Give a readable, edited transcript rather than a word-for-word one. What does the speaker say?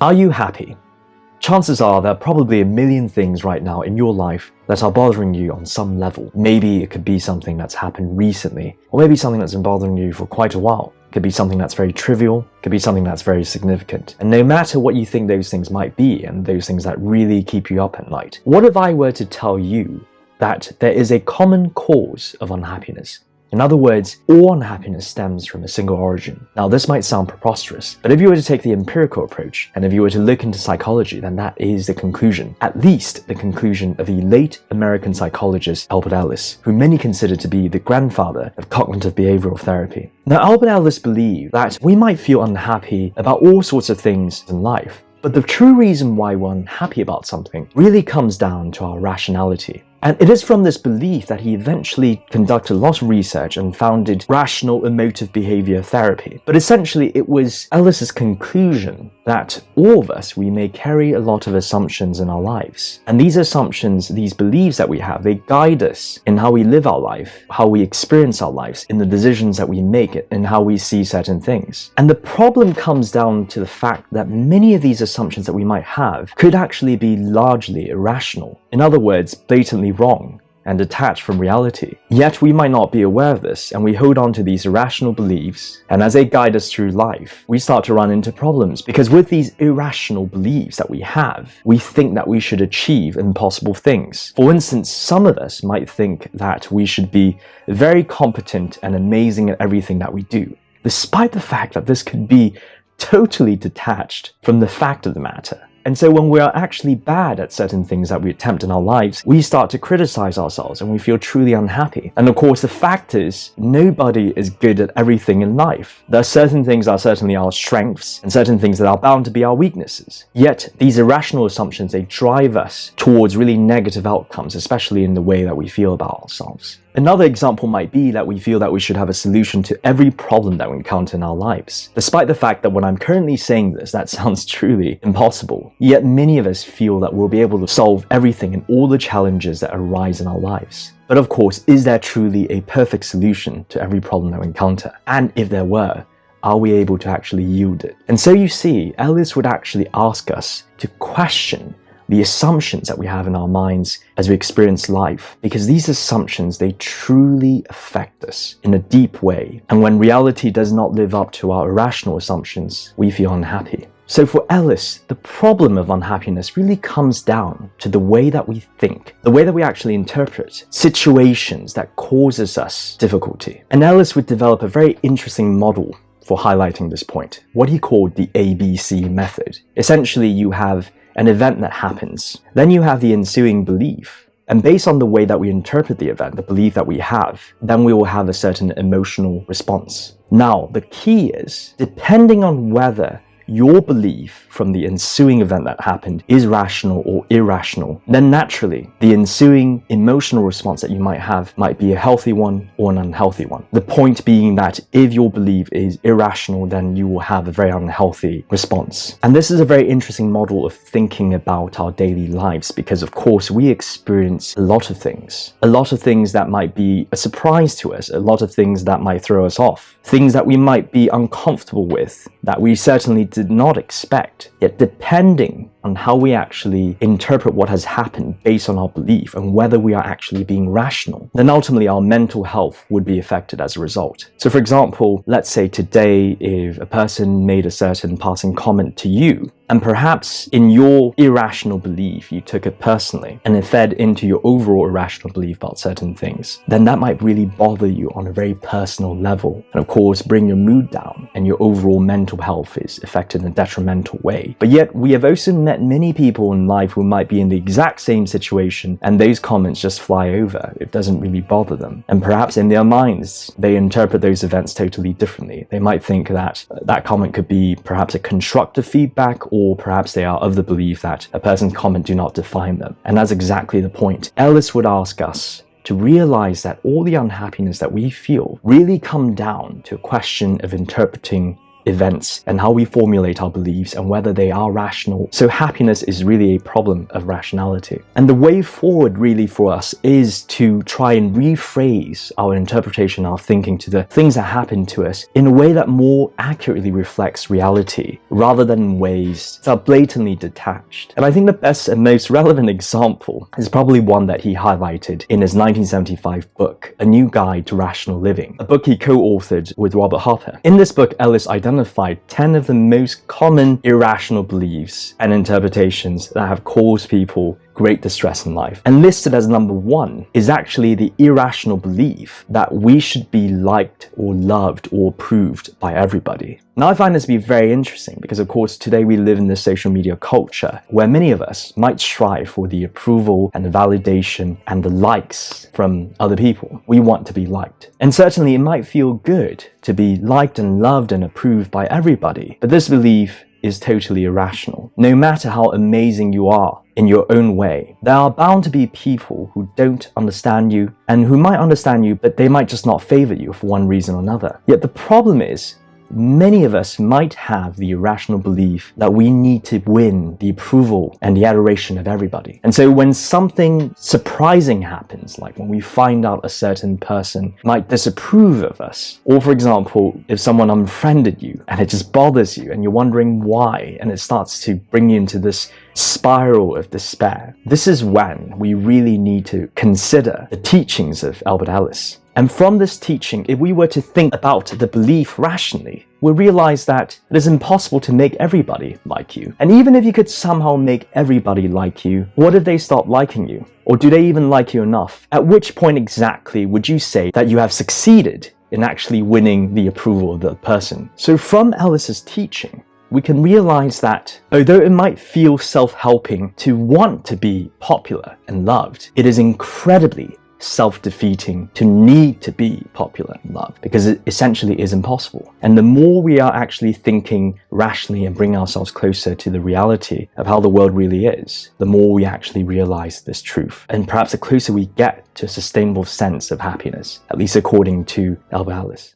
Are you happy? Chances are there are probably a million things right now in your life that are bothering you on some level. Maybe it could be something that's happened recently, or maybe something that's been bothering you for quite a while. It could be something that's very trivial, it could be something that's very significant. And no matter what you think those things might be, and those things that really keep you up at night, what if I were to tell you that there is a common cause of unhappiness? In other words, all unhappiness stems from a single origin. Now, this might sound preposterous, but if you were to take the empirical approach, and if you were to look into psychology, then that is the conclusion. At least the conclusion of the late American psychologist Albert Ellis, who many consider to be the grandfather of cognitive behavioral therapy. Now, Albert Ellis believed that we might feel unhappy about all sorts of things in life, but the true reason why we're unhappy about something really comes down to our rationality. And it is from this belief that he eventually conducted a lot of research and founded rational emotive behavior therapy. But essentially, it was Ellis's conclusion that all of us, we may carry a lot of assumptions in our lives. And these assumptions, these beliefs that we have, they guide us in how we live our life, how we experience our lives, in the decisions that we make, and how we see certain things. And the problem comes down to the fact that many of these assumptions that we might have could actually be largely irrational. In other words, blatantly wrong and detached from reality. Yet we might not be aware of this, and we hold on to these irrational beliefs, and as they guide us through life, we start to run into problems, because with these irrational beliefs that we have, we think that we should achieve impossible things. For instance, some of us might think that we should be very competent and amazing at everything that we do, despite the fact that this could be totally detached from the fact of the matter. And so when we are actually bad at certain things that we attempt in our lives, we start to criticize ourselves and we feel truly unhappy. And of course, the fact is, nobody is good at everything in life. There are certain things that are certainly our strengths and certain things that are bound to be our weaknesses. Yet, these irrational assumptions, they drive us towards really negative outcomes, especially in the way that we feel about ourselves. Another example might be that we feel that we should have a solution to every problem that we encounter in our lives. Despite the fact that when I'm currently saying this, that sounds truly impossible. Yet many of us feel that we'll be able to solve everything and all the challenges that arise in our lives. But of course, is there truly a perfect solution to every problem that we encounter? And if there were, are we able to actually yield it? And so you see, Ellis would actually ask us to question the assumptions that we have in our minds as we experience life, because these assumptions, they truly affect us in a deep way. And when reality does not live up to our irrational assumptions, we feel unhappy. So for Ellis, the problem of unhappiness really comes down to the way that we think, the way that we actually interpret situations that causes us difficulty. And Ellis would develop a very interesting model for highlighting this point, what he called the ABC method. Essentially, you have an event that happens. Then you have the ensuing belief. And based on the way that we interpret the event, the belief that we have, then we will have a certain emotional response. Now, the key is, depending on whether your belief from the ensuing event that happened is rational or irrational, then naturally, the ensuing emotional response that you might have might be a healthy one or an unhealthy one. The point being that if your belief is irrational, then you will have a very unhealthy response. And this is a very interesting model of thinking about our daily lives, because of course we experience a lot of things that might be a surprise to us, a lot of things that might throw us off, things that we might be uncomfortable with, that we certainly did not expect. Yet depending on how we actually interpret what has happened based on our belief and whether we are actually being rational, then ultimately our mental health would be affected as a result. So for example, let's say today if a person made a certain passing comment to you, and perhaps in your irrational belief, you took it personally and it fed into your overall irrational belief about certain things, then that might really bother you on a very personal level. And of course, bring your mood down and your overall mental health is affected in a detrimental way. But yet, we have also met many people in life who might be in the exact same situation and those comments just fly over. It doesn't really bother them. And perhaps in their minds, they interpret those events totally differently. They might think that that comment could be perhaps a constructive feedback, or perhaps they are of the belief that a person's comment do not define them. And that's exactly the point. Ellis would ask us to realize that all the unhappiness that we feel really come down to a question of interpreting events and how we formulate our beliefs and whether they are rational. So happiness is really a problem of rationality. And the way forward really for us is to try and rephrase our interpretation, our thinking to the things that happen to us in a way that more accurately reflects reality, rather than in ways that are blatantly detached. And I think the best and most relevant example is probably one that he highlighted in his 1975 book, A New Guide to Rational Living, a book he co-authored with Robert Harper. In this book, Ellis identified 10 of the most common irrational beliefs and interpretations that have caused people great distress in life. And listed as number 1 is actually the irrational belief that we should be liked or loved or approved by everybody. Now I find this to be very interesting because of course today we live in this social media culture where many of us might strive for the approval and the validation and the likes from other people. We want to be liked. And certainly it might feel good to be liked and loved and approved by everybody, but this belief is totally irrational. No matter how amazing you are in your own way, there are bound to be people who don't understand you and who might understand you, but they might just not favor you for one reason or another. Yet the problem is, many of us might have the irrational belief that we need to win the approval and the adoration of everybody. And so when something surprising happens, like when we find out a certain person might disapprove of us, or for example, if someone unfriended you and it just bothers you and you're wondering why, and it starts to bring you into this spiral of despair, this is when we really need to consider the teachings of Albert Ellis. And from this teaching, if we were to think about the belief rationally, we'll realize that it is impossible to make everybody like you. And even if you could somehow make everybody like you, what if they stop liking you? Or do they even like you enough? At which point exactly would you say that you have succeeded in actually winning the approval of the person? So from Ellis's teaching, we can realize that although it might feel self-helping to want to be popular and loved, it is incredibly self-defeating to need to be popular and loved, because it essentially is impossible. And the more we are actually thinking rationally and bring ourselves closer to the reality of how the world really is, the more we actually realize this truth. And perhaps the closer we get to a sustainable sense of happiness, at least according to Albert Ellis.